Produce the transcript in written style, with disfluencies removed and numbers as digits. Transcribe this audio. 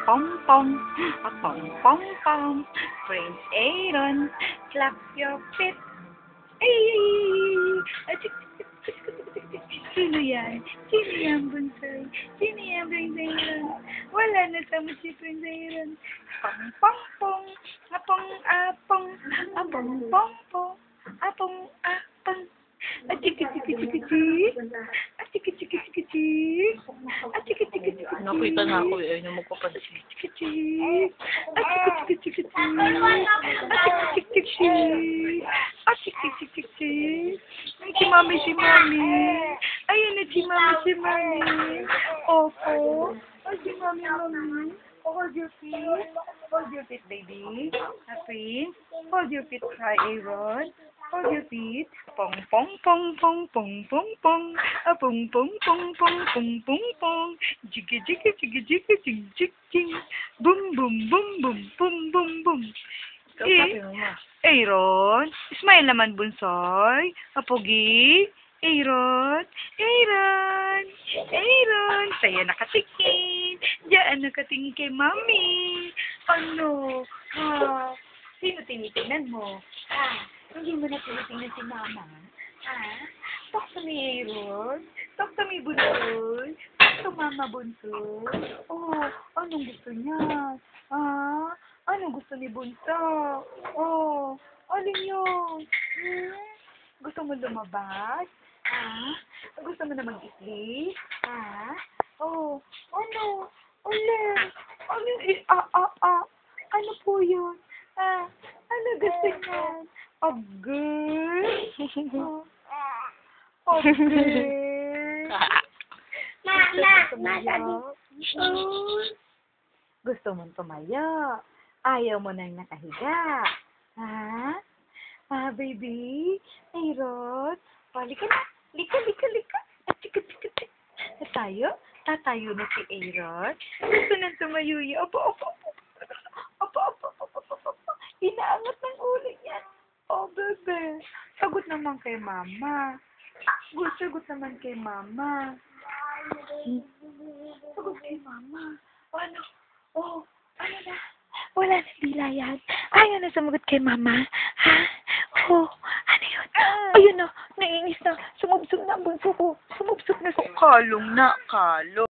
pom pom, a pom pom pom. Prince Aaron, clap your feet. Ay! Sino yan? Sino yan, Bunsoy? Sino yan, Prince Aaron? Wala na sa mo si Prince Aaron. Pong pong pong, apong apong, apong pong pong, apong apong. Achiki-chiki-chiki-chiki. Achiki-chiki-chiki-chiki. Achiki-chiki-chiki-chiki. Nakita na ako eh, yung magpapansin. Achiki-chiki-chiki. Achiki-chiki-chiki-chiki. Achiki-chiki-chiki. Achiki-chiki-chiki. Ay, si Mami. Ayun na si Mami. Opo. Ay, si Mami. Hold your feet. Hold your feet, baby. Happy. Hold your feet, cry, Aaron. Hold your feet. Pong pong pong pong pong pong pong. A pong pong pong pong pong pong pong. Jiggy jiggy jiggy jiggy jig jig jig. Boom boom boom boom boom boom boom. Aaron, smile naman, Bunsoy. Apogi. Aaron. Saya nakatingin. Diyan nakatingin kay Mami. Ano? Ha? Sino tinitingnan mo? Hindi mo na tinitingnan si Mama? Talk to me, Aaron. Talk to me, Bunsoy. Talk to Mama, Bunsoy. Oh, anong gusto niya? Anong gusto ni Bunso? Oh, alin yun? Gusto mo lumabas? Gusto mo na mag-isli? Oh, ano? Ulit. Ano po yun? Ano gusto niyan? Agay? Gusto mong tumaya? Ayaw mo nang nakahiga? Baby? Aaron? Halika na. Lika. Tatayo na si Aaron. Gusto nang tumayo niya. Opo. Inaangat ng ulo niya. Oh, bebe. Sagot naman kay Mama. Sagot naman kay Mama. Sagot kay Mama. Ano? Oh, ano na? Wala na dila yan. Ayaw na sumagot kay Mama. Oh, ano yun? Ayun na, naiinis na. Sumubsog na ang bunso ko. Kalong na, kalong.